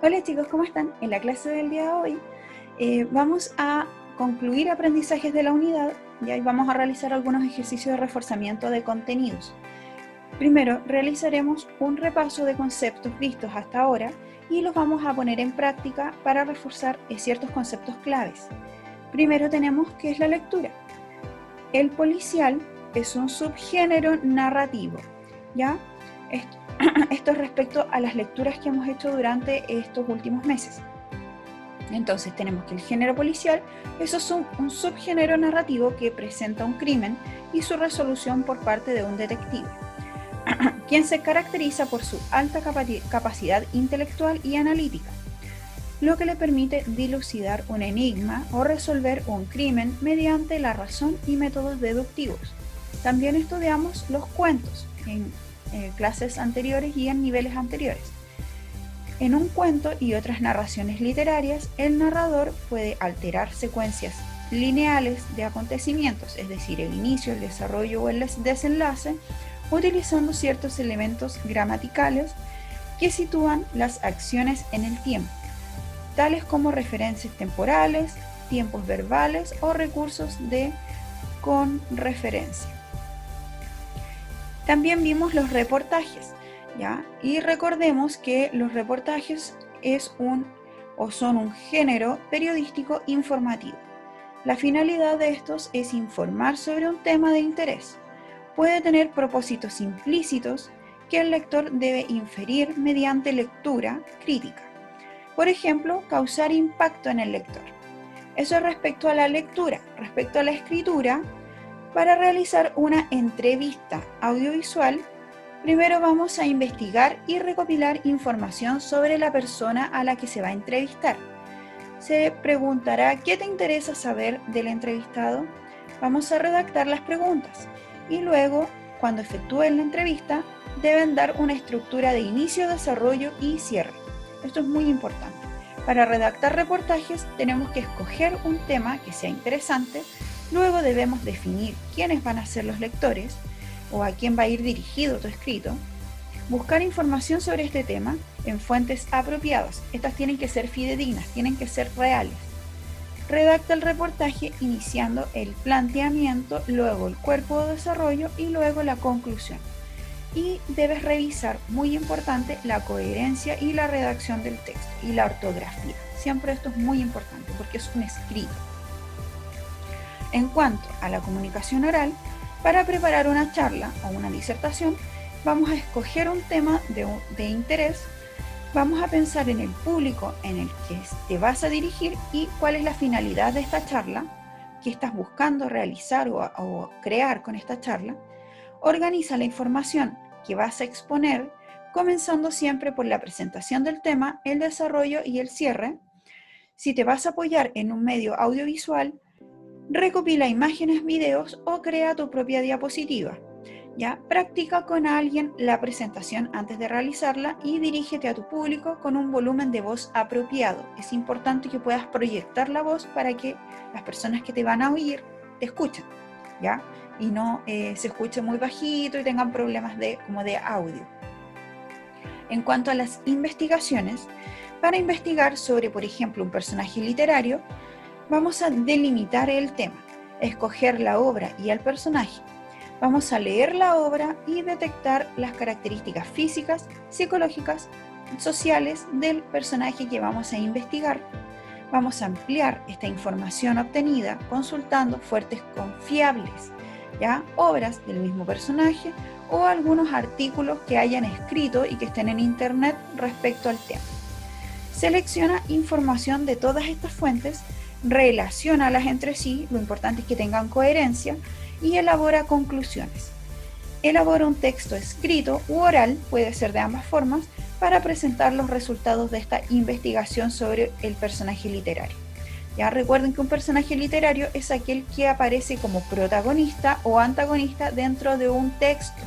Hola chicos, ¿cómo están? En la clase del día de hoy vamos a concluir aprendizajes de la unidad y ahí vamos a realizar algunos ejercicios de reforzamiento de contenidos. Primero, realizaremos un repaso de conceptos vistos hasta ahora y los vamos a poner en práctica para reforzar ciertos conceptos claves. Primero tenemos qué es la lectura. El policial es un subgénero narrativo, ¿ya? Esto es respecto a las lecturas que hemos hecho durante estos últimos meses. Entonces tenemos que el género policial es un subgénero narrativo que presenta un crimen y su resolución por parte de un detective, quien se caracteriza por su alta capacidad intelectual y analítica, lo que le permite dilucidar un enigma o resolver un crimen mediante la razón y métodos deductivos. También estudiamos los cuentos en clases anteriores y en niveles anteriores. En un cuento y otras narraciones literarias, el narrador puede alterar secuencias lineales de acontecimientos, es decir, el inicio, el desarrollo o el desenlace, utilizando ciertos elementos gramaticales que sitúan las acciones en el tiempo, tales como referencias temporales, tiempos verbales o recursos de conreferencia. También vimos los reportajes, ¿ya? Y recordemos que los reportajes son un género periodístico informativo. La finalidad de estos es informar sobre un tema de interés. Puede tener propósitos implícitos que el lector debe inferir mediante lectura crítica. Por ejemplo, causar impacto en el lector. Eso es respecto a la lectura. Respecto a la escritura, para realizar una entrevista audiovisual, primero vamos a investigar y recopilar información sobre la persona a la que se va a entrevistar. Se preguntará ¿qué te interesa saber del entrevistado? Vamos a redactar las preguntas y luego, cuando efectúen la entrevista, deben dar una estructura de inicio, desarrollo y cierre. Esto es muy importante. Para redactar reportajes tenemos que escoger un tema que sea interesante, luego debemos definir quiénes van a ser los lectores o a quién va a ir dirigido tu escrito, buscar información sobre este tema en fuentes apropiadas. Estas tienen que ser fidedignas, tienen que ser reales. Redacta el reportaje iniciando el planteamiento, luego el cuerpo de desarrollo y luego la conclusión. Y debes revisar, muy importante, la coherencia y la redacción del texto y la ortografía. Siempre esto es muy importante porque es un escrito. En cuanto a la comunicación oral, para preparar una charla o una disertación, vamos a escoger un tema de interés, vamos a pensar en el público en el que te vas a dirigir y cuál es la finalidad de esta charla, qué estás buscando realizar o crear con esta charla. Organiza la información que vas a exponer, comenzando siempre por la presentación del tema, el desarrollo y el cierre. Si te vas a apoyar en un medio audiovisual, recopila imágenes, videos o crea tu propia diapositiva. ¿Ya? Practica con alguien la presentación antes de realizarla y dirígete a tu público con un volumen de voz apropiado. Es importante que puedas proyectar la voz para que las personas que te van a oír te escuchen, ¿ya? Y no se escuche muy bajito y tengan problemas como de audio. En cuanto a las investigaciones, para investigar sobre, por ejemplo, un personaje literario, vamos a delimitar el tema, escoger la obra y el personaje. Vamos a leer la obra y detectar las características físicas, psicológicas, sociales del personaje que vamos a investigar. Vamos a ampliar esta información obtenida consultando fuentes confiables, ¿ya? Obras del mismo personaje o algunos artículos que hayan escrito y que estén en internet respecto al tema. Selecciona información de todas estas fuentes, relaciónalas entre sí, lo importante es que tengan coherencia, y elabora conclusiones. Elabora un texto escrito u oral, puede ser de ambas formas, para presentar los resultados de esta investigación sobre el personaje literario. Ya recuerden que un personaje literario es aquel que aparece como protagonista o antagonista dentro de un texto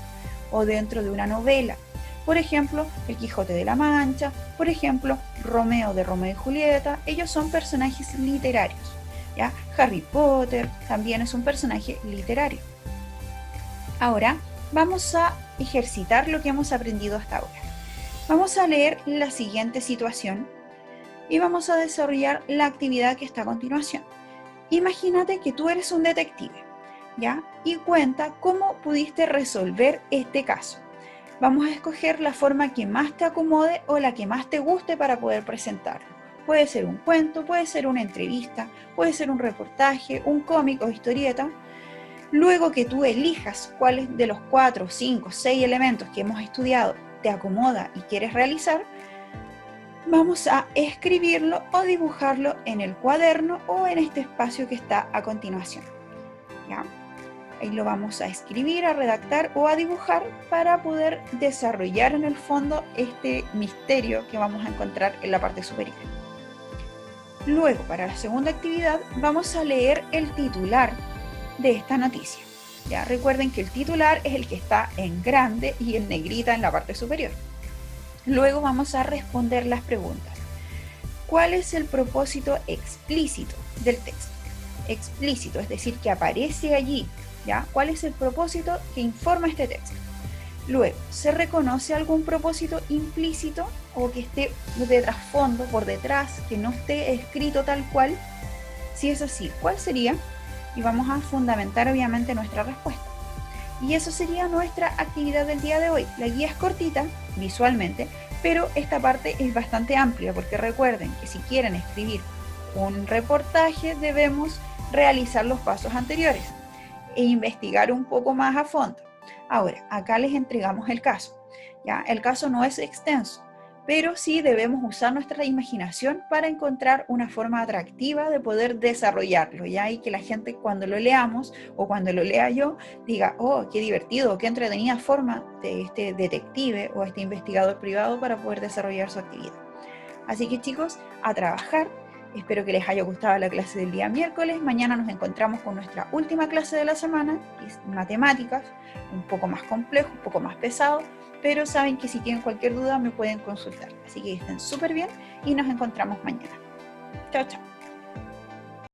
o dentro de una novela. Por ejemplo, El Quijote de la Mancha, por ejemplo, Romeo de Romeo y Julieta, ellos son personajes literarios. ¿Ya? Harry Potter también es un personaje literario. Ahora vamos a ejercitar lo que hemos aprendido hasta ahora. Vamos a leer la siguiente situación y vamos a desarrollar la actividad que está a continuación. Imagínate que tú eres un detective, ¿ya? Y cuenta cómo pudiste resolver este caso. Vamos a escoger la forma que más te acomode o la que más te guste para poder presentarlo. Puede ser un cuento, puede ser una entrevista, puede ser un reportaje, un cómic o historieta. Luego que tú elijas cuáles de los 4, 5, 6 elementos que hemos estudiado te acomoda y quieres realizar, vamos a escribirlo o dibujarlo en el cuaderno o en este espacio que está a continuación, ¿ya? Ahí lo vamos a escribir, a redactar o a dibujar para poder desarrollar en el fondo este misterio que vamos a encontrar en la parte superior. Luego, para la segunda actividad, vamos a leer el titular de esta noticia. Ya recuerden que el titular es el que está en grande y en negrita en la parte superior. Luego vamos a responder las preguntas. ¿Cuál es el propósito explícito del texto? Explícito, es decir, que aparece allí, ¿ya? ¿Cuál es el propósito que informa este texto? Luego, ¿se reconoce algún propósito implícito o que esté de trasfondo, por detrás, que no esté escrito tal cual? Si es así, ¿cuál sería? Y vamos a fundamentar obviamente nuestra respuesta. Y eso sería nuestra actividad del día de hoy. La guía es cortita visualmente, pero esta parte es bastante amplia porque recuerden que si quieren escribir un reportaje debemos realizar los pasos anteriores e investigar un poco más a fondo. Ahora, acá les entregamos el caso. ¿Ya? El caso no es extenso, pero sí debemos usar nuestra imaginación para encontrar una forma atractiva de poder desarrollarlo, ¿ya? Y que la gente cuando lo leamos o cuando lo lea yo diga, oh, qué divertido, qué entretenida forma de este detective o este investigador privado para poder desarrollar su actividad. Así que chicos, a trabajar. Espero que les haya gustado la clase del día miércoles. Mañana nos encontramos con nuestra última clase de la semana, que es matemáticas, un poco más complejo, un poco más pesado, pero saben que si tienen cualquier duda me pueden consultar. Así que estén súper bien y nos encontramos mañana. Chao, chao.